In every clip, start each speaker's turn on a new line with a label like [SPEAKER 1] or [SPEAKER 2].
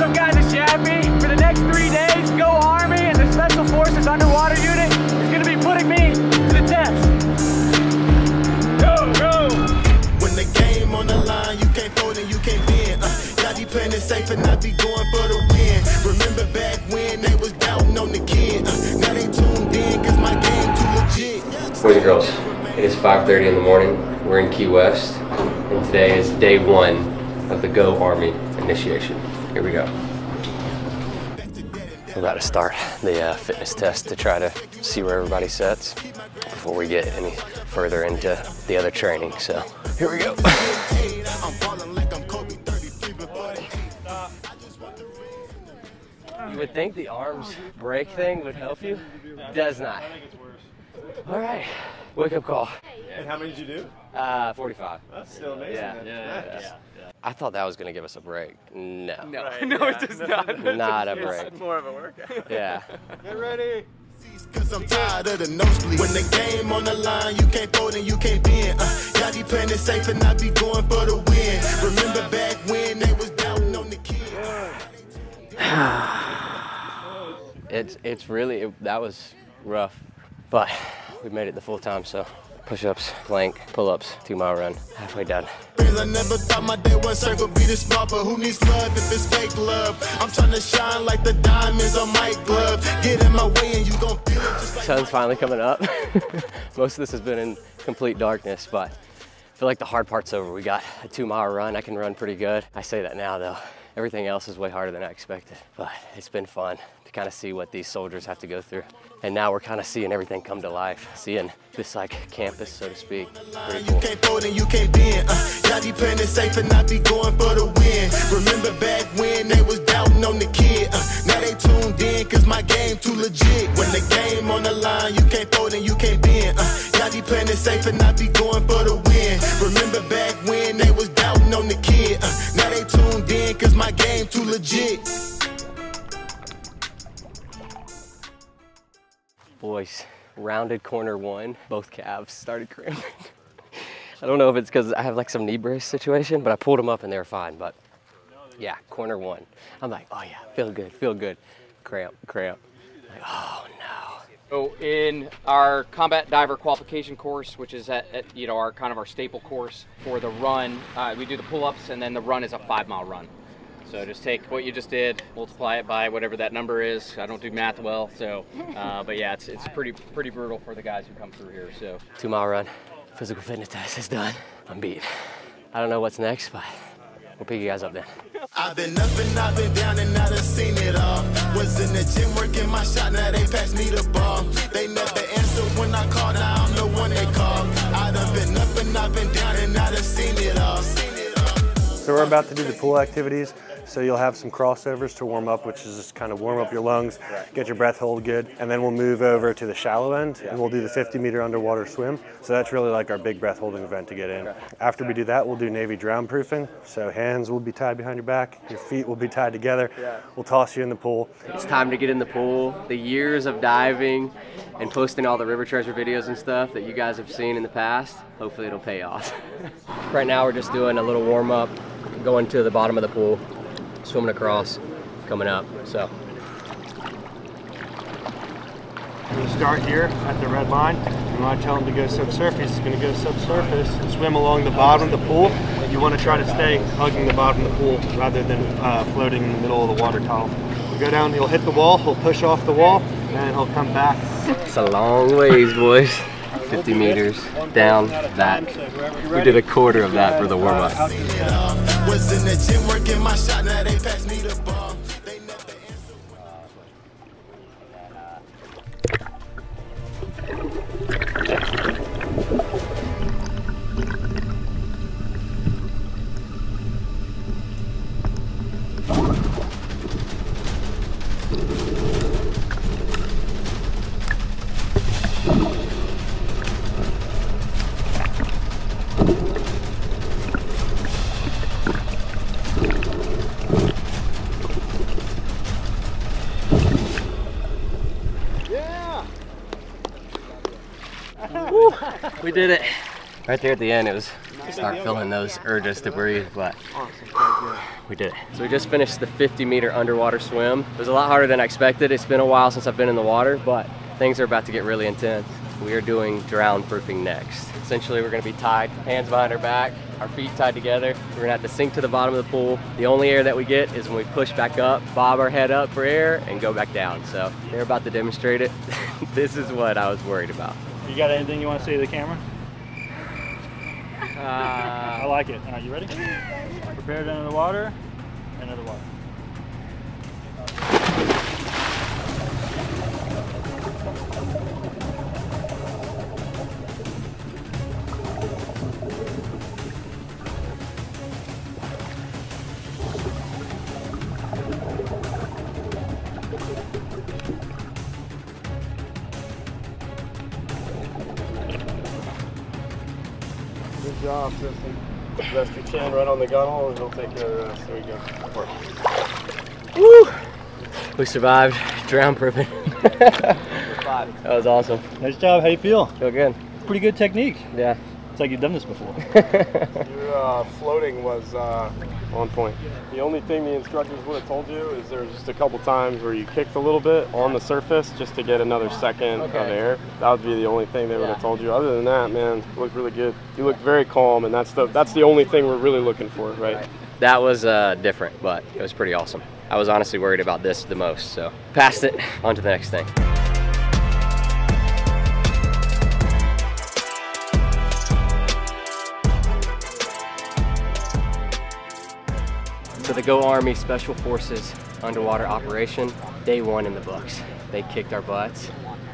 [SPEAKER 1] up, guys? It's Yappy. For the next 3 days, GoArmy and the Special Forces Underwater Unit is going to be putting me to the test. Go, go!
[SPEAKER 2] When the game on the line, you can't fold and you can't bend. Y'all be playing it safe and I be going for the win. Remember back when they was doubting on the kid. Now they tuned in cause my game too legit.
[SPEAKER 3] Boys and girls, it is 5:30 in the morning. We're in Key West, and today is day 1 of the GoArmy initiation. Here we go. We're about to start the fitness test to try to see where everybody sets before we get any further into the other training. So here we go. You would think the arms break thing would help you. Does not. All right, wake up call.
[SPEAKER 4] And how many did you do?
[SPEAKER 3] 45.
[SPEAKER 4] That's still amazing.
[SPEAKER 3] Yeah. I thought that was gonna give us a break. No.
[SPEAKER 4] Right,
[SPEAKER 1] No, it does not.
[SPEAKER 3] Not a break.
[SPEAKER 1] It's more of a workout.
[SPEAKER 3] Yeah.
[SPEAKER 4] Get ready.
[SPEAKER 2] Cause I'm tired of the nosebleeds. When the game on the line, you can't fold and you can't bend. Y'all be playing it safe and I be going for the win. Remember back when they was doubting on the kid.
[SPEAKER 3] It's really, that was rough, but we made it the full time, so push-ups, plank, pull-ups, 2-mile run, halfway done.
[SPEAKER 2] I never thought my day one circle be this small, but who needs love if it's fake love? I'm trying to shine like the diamonds on my glove. Get in my way and you gon' feel it just like
[SPEAKER 3] Sun's finally coming up. Most of this has been in complete darkness, but I feel like the hard part's over. We got a 2-mile run. I can run pretty good. I say that now though. Everything else is way harder than I expected, but it's been fun to kind of see what these soldiers have to go through. And now we're kind of seeing everything come to life, seeing this like campus, so to speak. Pretty cool.
[SPEAKER 2] you can't fold and you can't bend. Y'all be playing it safe and I be going for the win. Remember back when they was doubting on the kid. Now they tuned in cause my game too legit. When the game on the line, you can't fold and you can't bend. Y'all be playing it safe and I be going for the win. Remember back when they was doubting on the kid. Now they tuned in cause my game too legit.
[SPEAKER 3] Boys, rounded corner 1, both calves started cramping. I don't know if it's because I have like some knee brace situation, but I pulled them up and they were fine. But yeah, corner 1. I'm like, oh yeah, feel good. Cramp. Like, oh no.
[SPEAKER 5] So in our combat diver qualification course, which is at our kind of our staple course for the run, we do the pull-ups and then the run is a 5-mile run. So just take what you just did, multiply it by whatever that number is. I don't do math well, so but yeah, it's pretty brutal for the guys who come through here. So
[SPEAKER 3] 2-mile run, physical fitness test is done. I'm beat. I don't know what's next, but we'll pick you guys up then.
[SPEAKER 2] I've been up and I've been down and I done seen it all. Was in the gym working my shot, now they pass me the ball. They never answer when I call, now I'm the one they call. I done been up and I've been down and I done seen it all.
[SPEAKER 4] So we're about to do the pool activities. So you'll have some crossovers to warm up, which is just kind of warm up your lungs, get your breath hold good, and then we'll move over to the shallow end and we'll do the 50-meter underwater swim. So that's really like our big breath holding event to get in. After we do that, we'll do Navy drown proofing. So hands will be tied behind your back, your feet will be tied together. We'll toss you in the pool.
[SPEAKER 3] It's time to get in the pool. The years of diving and posting all the river treasure videos and stuff that you guys have seen in the past, hopefully it'll pay off. Right now we're just doing a little warm up, going to the bottom of the pool, swimming across, coming up, so.
[SPEAKER 4] We'll start here at the red line. You want to tell him to go subsurface, he's going to go subsurface and swim along the bottom of the pool. You want to try to stay hugging the bottom of the pool rather than floating in the middle of the water column. He'll go down, he'll hit the wall, he'll push off the wall, and he'll come back.
[SPEAKER 3] It's a long ways, boys. 50 meters down that. We did a quarter of that for the warm-up.
[SPEAKER 2] Was in the gym working my shot, now they pass me the ball. They never
[SPEAKER 3] We did it. Right there at the end, it was start feeling those urges to breathe, but we did it. So we just finished the 50-meter underwater swim. It was a lot harder than I expected. It's been a while since I've been in the water, but things are about to get really intense. We are doing drown proofing next. Essentially, we're gonna be tied, hands behind our back, our feet tied together. We're gonna have to sink to the bottom of the pool. The only air that we get is when we push back up, bob our head up for air, and go back down. So they're about to demonstrate it. This is what I was worried about.
[SPEAKER 6] You got anything you want to say to the camera? I like it. All right, you ready? Prepared under the water, under the water.
[SPEAKER 7] Good job, Tristan. Rest your chin right on the gun hole and he'll take care of the rest. There you go.
[SPEAKER 3] Woo! We survived drown proofing. That was awesome.
[SPEAKER 6] Nice job. How you feel?
[SPEAKER 3] Feel good.
[SPEAKER 6] Pretty good technique.
[SPEAKER 3] Yeah.
[SPEAKER 6] It's like you've done this before.
[SPEAKER 7] Your floating was on point. The only thing the instructors would have told you is there was just a couple times where you kicked a little bit on the surface just to get another second of air. That would be the only thing they would have told you. Other than that, man, you looked really good. You looked very calm, and that's the only thing we're really looking for, right?
[SPEAKER 3] That was different, but it was pretty awesome. I was honestly worried about this the most, so passed it, on to the next thing. So the GoArmy Special Forces underwater operation, day one in the books. They kicked our butts,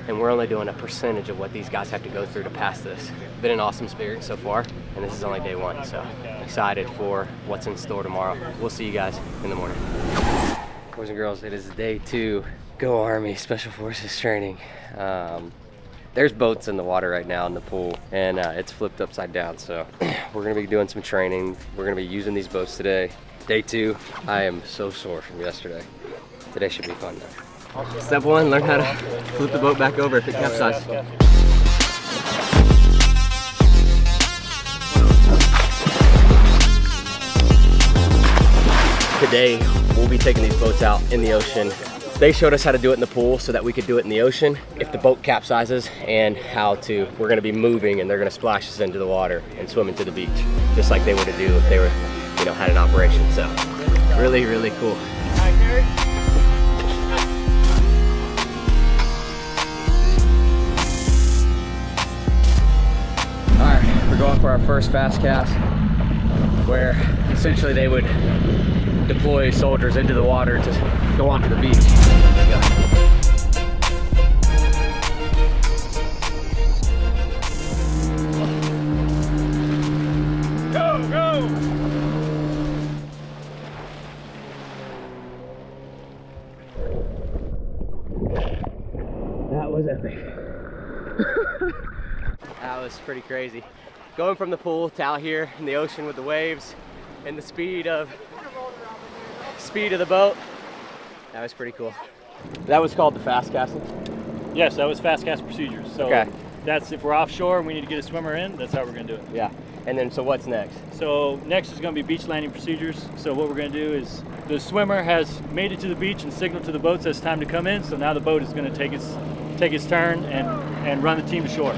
[SPEAKER 3] and we're only doing a percentage of what these guys have to go through to pass this. Been an awesome experience so far, and this is only day one, so excited for what's in store tomorrow. We'll see you guys in the morning. Boys and girls, it is day two GoArmy Special Forces training. There's boats in the water right now in the pool, and it's flipped upside down, so we're gonna be doing some training. We're gonna be using these boats today. Day two, I am so sore from yesterday. Today should be fun though. Step one, learn how to flip the boat back over if it capsizes. Today, we'll be taking these boats out in the ocean. They showed us how to do it in the pool so that we could do it in the ocean if the boat capsizes, and we're gonna be moving and they're gonna splash us into the water and swim into the beach, just like they would do if they were, had an operation. So really, really cool. All right, we're going for our first fast cast, where essentially they would deploy soldiers into the water to go onto the beach. Go, go! That was epic. That was pretty crazy. Going from the pool to out here in the ocean with the waves and the speed of the boat, that was pretty cool. That was called the fast casting?
[SPEAKER 6] Yes, that was fast cast procedures. So that's if we're offshore and we need to get a swimmer in, that's how we're gonna do it.
[SPEAKER 3] Yeah. And then, so what's next?
[SPEAKER 6] So next is gonna be beach landing procedures. So what we're gonna do is the swimmer has made it to the beach and signaled to the boats that it's time to come in. So now the boat is gonna take its turn and run the team to shore.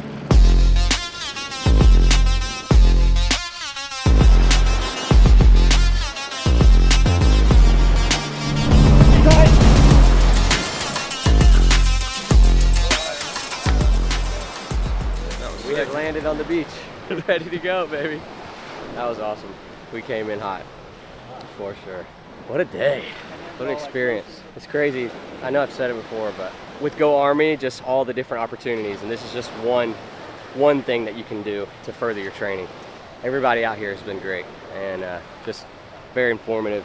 [SPEAKER 3] We have landed on the beach, ready to go, baby. That was awesome. We came in hot, for sure. What a day, what an experience. It's crazy, I know I've said it before, but with GoArmy, just all the different opportunities, and this is just one thing that you can do to further your training. Everybody out here has been great, and just very informative,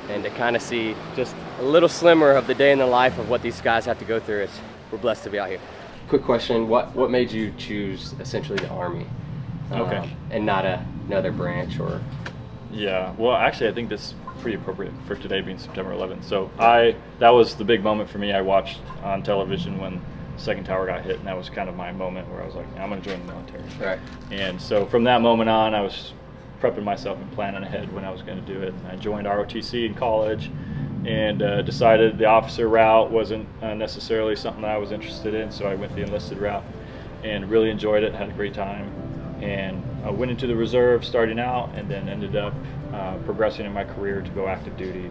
[SPEAKER 3] and to kind of see just a little slimmer of the day in the life of what these guys have to go through, we're blessed to be out here. Quick question, what made you choose essentially the Army? And not another branch or?
[SPEAKER 8] Yeah, well actually I think this is pretty appropriate for today being September 11th. So that was the big moment for me. I watched on television when the second tower got hit, and that was kind of my moment where I was like, I'm gonna join the military.
[SPEAKER 3] Right.
[SPEAKER 8] And so from that moment on, I was prepping myself and planning ahead when I was going to do it. I joined ROTC in college and decided the officer route wasn't necessarily something that I was interested in, so I went the enlisted route and really enjoyed it, had a great time. And I went into the reserve starting out, and then ended up progressing in my career to go active duty,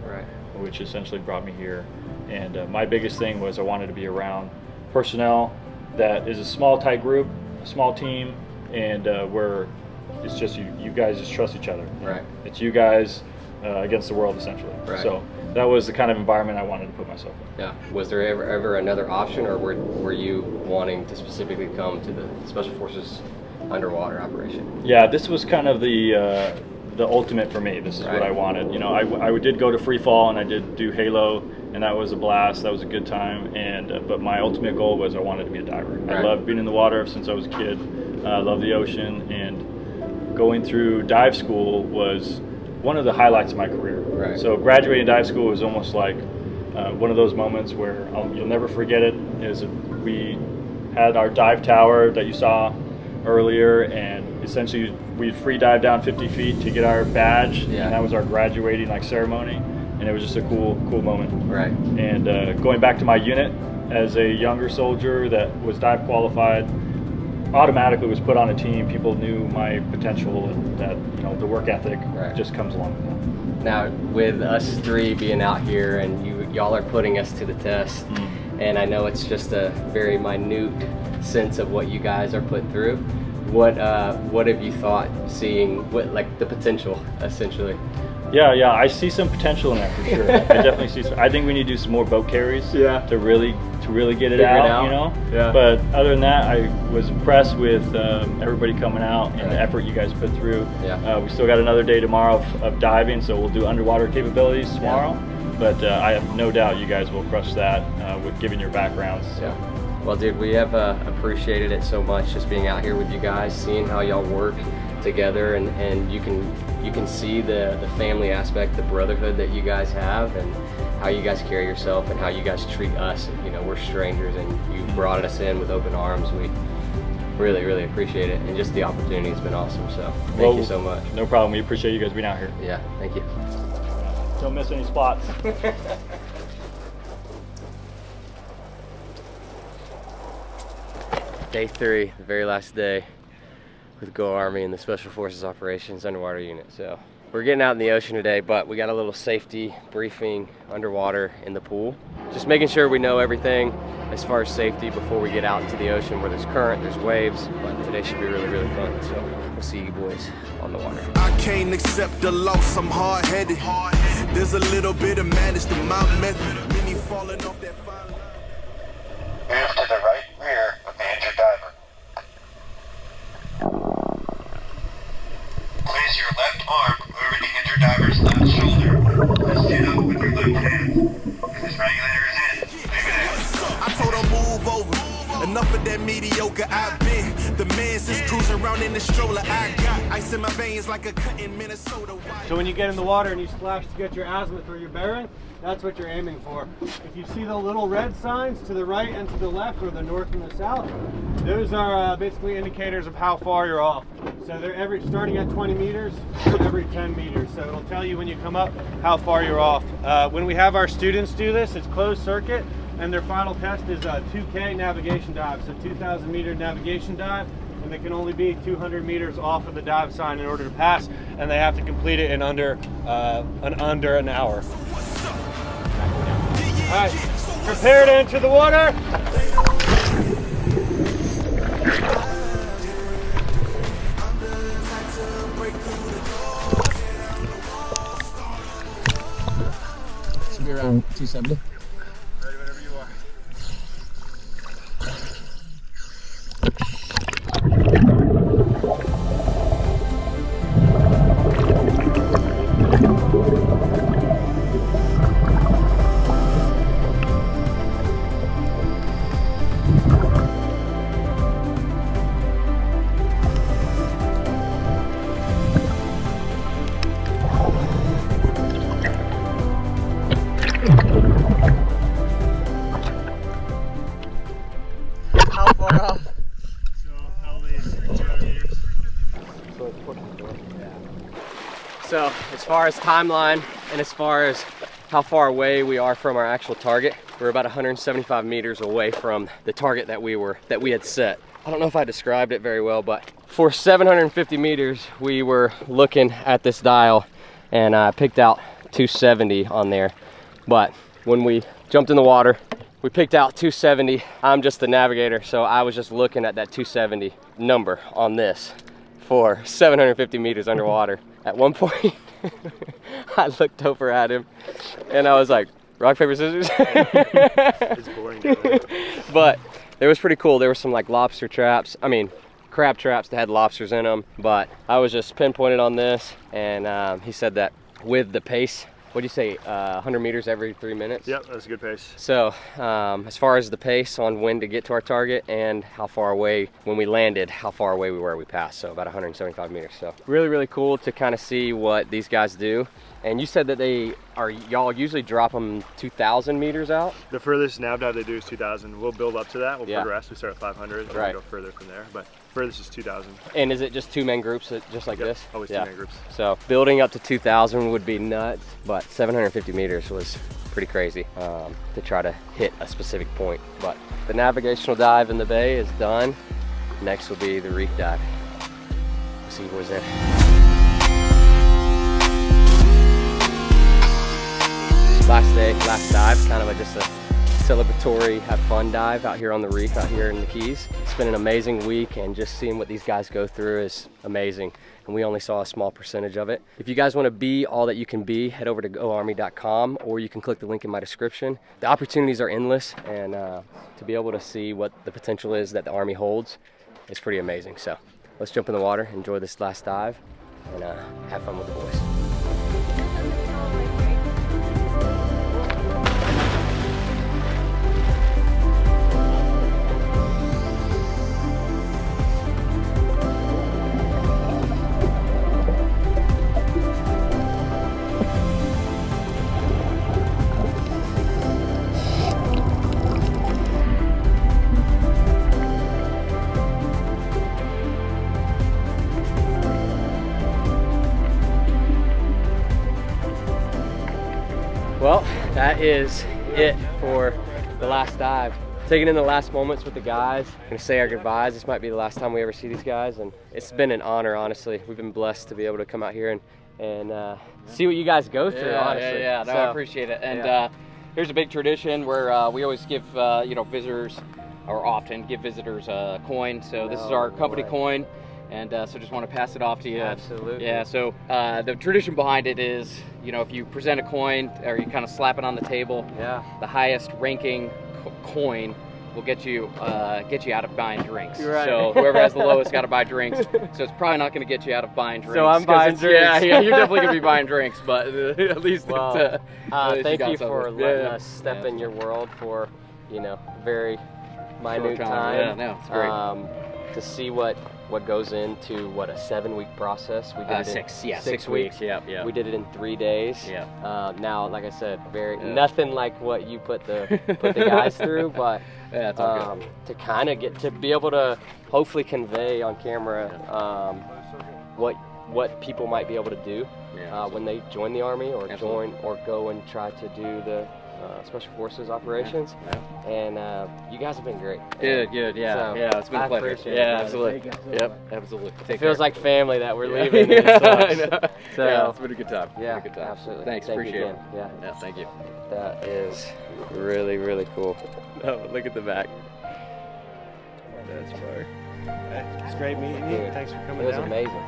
[SPEAKER 8] which essentially brought me here. And my biggest thing was I wanted to be around personnel that is a small, tight group, a small team, and where it's just you guys just trust each other. It's you guys against the world, essentially. So that was the kind of environment I wanted to put myself in.
[SPEAKER 3] Yeah. Was there ever another option, or were you wanting to specifically come to the Special Forces underwater operation?
[SPEAKER 8] Yeah, this was kind of the ultimate for me. This is what I wanted. You know, I did go to free fall and I did do Halo, and that was a blast. That was a good time. And but my ultimate goal was I wanted to be a diver. I loved being in the water since I was a kid. I love the ocean, and going through dive school was one of the highlights of my career. So graduating dive school was almost like one of those moments where you'll never forget it. Is we had our dive tower that you saw earlier, and essentially we free dive down 50 feet to get our badge, and that was our graduating ceremony, and it was just a cool moment. And going back to my unit as a younger soldier that was dive qualified, automatically was put on a team. People knew my potential, and that the work ethic just comes along with that.
[SPEAKER 3] Now, with us three being out here, and y'all are putting us to the test, and I know it's just a very minute sense of what you guys are put through. What have you thought, seeing the potential, essentially?
[SPEAKER 8] Yeah, I see some potential in that for sure. I definitely see some. I think we need to do some more boat carries to really get it out, But other than that, I was impressed with everybody coming out and the effort you guys put through. We still got another day tomorrow of diving, so we'll do underwater capabilities tomorrow. But I have no doubt you guys will crush that with given your backgrounds. So.
[SPEAKER 3] Well, dude, we have appreciated it so much, just being out here with you guys, seeing how y'all work together, and you can see the family aspect, the brotherhood that you guys have, and how you guys carry yourself, and how you guys treat us. We're strangers, and you brought us in with open arms. We really appreciate it, and just the opportunity has been awesome. So thank you so much.
[SPEAKER 8] No problem. We appreciate you guys being out here.
[SPEAKER 3] Yeah, thank you.
[SPEAKER 8] Don't miss any spots.
[SPEAKER 3] Day 3, the very last day with GoArmy and the Special Forces Operations Underwater Unit. So we're getting out in the ocean today, but we got a little safety briefing underwater in the pool. Just making sure we know everything as far as safety before we get out into the ocean where there's current, there's waves, but today should be really fun. So we'll see you boys on the water.
[SPEAKER 2] I can't accept the loss, I'm hard-headed. There's a little bit of madness to my method. Many falling off that fine line.
[SPEAKER 9] Move to the right rear with the injured diver. Place your left arm over the injured diver's left shoulder. Let's do that with your left hand. If this regulator is in, leave it out.
[SPEAKER 2] I told her move over. Enough of that mediocre I've been. The man since cruising around in the stroller. I got ice in my veins like a cut in Minnesota.
[SPEAKER 4] So when you get in the water and you splash to get your azimuth or your bearing, that's what you're aiming for. If you see the little red signs to the right and to the left, or the north and the south, those are basically indicators of how far you're off. So they're starting at 20 meters, every 10 meters. So it'll tell you when you come up how far you're off. When we have our students do this, it's closed circuit, and their final test is a 2K navigation dive, so 2,000 meter navigation dive, and they can only be 200 meters off of the dive sign in order to pass, and they have to complete it in under an hour. All right, prepare to enter the water.
[SPEAKER 3] Should be around 270.
[SPEAKER 4] Ready whenever you are.
[SPEAKER 3] as far as timeline and as far as how far away we are from our actual target, we're about 175 meters away from the target that we had set. I don't know if I described it very well, but for 750 meters, we were looking at this dial and I picked out 270 on there. But when we jumped in the water, we picked out 270. I'm just the navigator, so I was just looking at that 270 number on this for 750 meters underwater. At one point, I looked over at him and I was like, rock, paper, scissors.
[SPEAKER 4] It's boring.
[SPEAKER 3] But it was pretty cool. There were some like lobster traps. I mean, crab traps that had lobsters in them. But I was just pinpointed on this, and he said that with the pace, what do you say, 100 meters every 3 minutes?
[SPEAKER 4] Yep, that's a good pace.
[SPEAKER 3] So as far as the pace on when to get to our target and how far away, when we landed, how far away we passed, so about 175 meters. So really, really cool to kind of see what these guys do. And you said that y'all usually drop them 2,000 meters out?
[SPEAKER 4] The furthest nav dive they do is 2,000. We'll build up to that. We'll
[SPEAKER 3] Yeah.
[SPEAKER 4] progress. We start at 500 and
[SPEAKER 3] Right.
[SPEAKER 4] we'll go further from there. But furthest is 2,000.
[SPEAKER 3] And is it just 2-man groups just like
[SPEAKER 4] Yep,
[SPEAKER 3] this?
[SPEAKER 4] always
[SPEAKER 3] Yeah.
[SPEAKER 4] 2-man groups.
[SPEAKER 3] So building up to 2,000 would be nuts, but 750 meters was pretty crazy to try to hit a specific point. But the navigational dive in the bay is done. Next will be the reef dive. We'll see what's in. Last day, last dive, kind of just a celebratory, have fun dive out here on the reef, out here in the Keys. It's been an amazing week, and just seeing what these guys go through is amazing. And we only saw a small percentage of it. If you guys want to be all that you can be, head over to GoArmy.com, or you can click the link in my description. The opportunities are endless, and to be able to see what the potential is that the Army holds is pretty amazing. So let's jump in the water, enjoy this last dive, and have fun with the boys. Well, that is it for the last dive. Taking in the last moments with the guys, gonna say our goodbyes. This might be the last time we ever see these guys, and it's been an honor, honestly. We've been blessed to be able to come out here and see what you guys go through, honestly.
[SPEAKER 5] Yeah, no,
[SPEAKER 3] So,
[SPEAKER 5] I appreciate it. And here's a big tradition where we always give, you know, visitors, or often give visitors a coin. So this is our company coin. And so just want to pass it off to you.
[SPEAKER 3] Absolutely.
[SPEAKER 5] Yeah, so the tradition behind it is, you know, if you present a coin or you kind of slap it on the table, the highest ranking coin will get you out of buying drinks.
[SPEAKER 3] Right.
[SPEAKER 5] So whoever has the lowest got to buy drinks. So it's probably not going to get you out of buying drinks.
[SPEAKER 3] So I'm buying drinks.
[SPEAKER 5] Yeah, you're definitely going to be buying drinks, but at least
[SPEAKER 3] well, thank you
[SPEAKER 5] got
[SPEAKER 3] for
[SPEAKER 5] something.
[SPEAKER 3] letting us step in your world for, you know, very minute time.
[SPEAKER 5] Yeah, no, it's great.
[SPEAKER 3] To see what goes into what, a 7-week process. We did it in 6 weeks.
[SPEAKER 5] Yeah.
[SPEAKER 3] We did it in 3 days.
[SPEAKER 5] Yeah.
[SPEAKER 3] Now, like I said, nothing like what you put the guys through, but
[SPEAKER 5] yeah, it's all good.
[SPEAKER 3] to kind of get to be able to hopefully convey on camera what people might be able to do when they join the Army or go and try to do the Special Forces operations. And you guys have been great.
[SPEAKER 5] Good, yeah.
[SPEAKER 3] So,
[SPEAKER 5] Yeah, it's been a pleasure.
[SPEAKER 3] appreciate
[SPEAKER 5] Yeah,
[SPEAKER 3] it.
[SPEAKER 5] absolutely. Yep, absolutely.
[SPEAKER 3] It feels like family that we're leaving.
[SPEAKER 5] I know.
[SPEAKER 3] So,
[SPEAKER 5] yeah, it's been a good time.
[SPEAKER 3] Yeah,
[SPEAKER 5] Been a good time.
[SPEAKER 3] absolutely.
[SPEAKER 5] Thanks,
[SPEAKER 3] Thank you
[SPEAKER 5] appreciate
[SPEAKER 3] again.
[SPEAKER 5] it. Yeah, thank you.
[SPEAKER 3] That is really, really cool. Oh, look at the back.
[SPEAKER 5] That's fire.
[SPEAKER 4] It's great meeting you. Thanks for coming
[SPEAKER 3] It was
[SPEAKER 4] down.
[SPEAKER 3] amazing.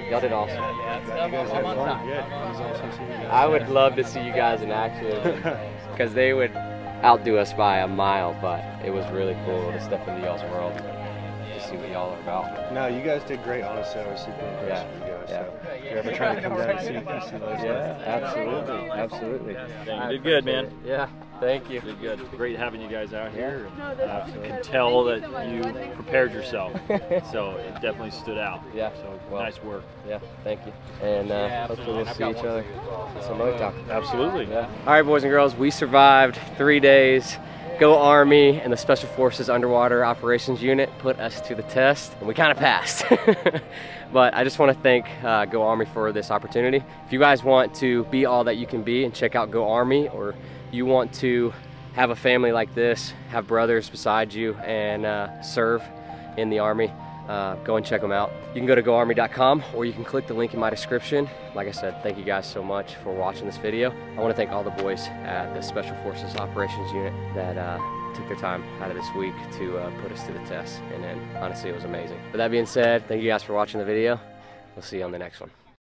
[SPEAKER 3] Y'all did awesome.
[SPEAKER 4] I'm on time. Good. It was awesome seeing you guys.
[SPEAKER 3] I would love to see you guys in action because they would outdo us by a mile, but it was really cool to step into y'all's world to see what y'all are about.
[SPEAKER 4] No, you guys did great. Honestly, I was super impressed with you guys. So if you're ever trying to come down and see those guys.
[SPEAKER 3] Absolutely.
[SPEAKER 8] You did good, man.
[SPEAKER 3] Yeah, thank you.
[SPEAKER 8] You did good. Great having you guys out here. You can tell that you prepared yourself, so it definitely stood out.
[SPEAKER 3] Yeah.
[SPEAKER 8] So
[SPEAKER 3] Well,
[SPEAKER 8] nice work.
[SPEAKER 3] Yeah, thank you. And hopefully we'll see each other some other time.
[SPEAKER 8] Absolutely.
[SPEAKER 3] Yeah. All right, boys and girls, we survived 3 days GoArmy and the Special Forces Underwater Operations Unit put us to the test, and we kind of passed. But I just want to thank GoArmy for this opportunity. If you guys want to be all that you can be and check out GoArmy, or you want to have a family like this, have brothers beside you, and serve in the Army, go and check them out. You can go to GoArmy.com, or you can click the link in my description. Like I said, thank you guys so much for watching this video. I want to thank all the boys at the Special Forces Operations Unit that took their time out of this week to put us to the test, and then honestly it was amazing. With that being said, thank you guys for watching the video. We'll see you on the next one.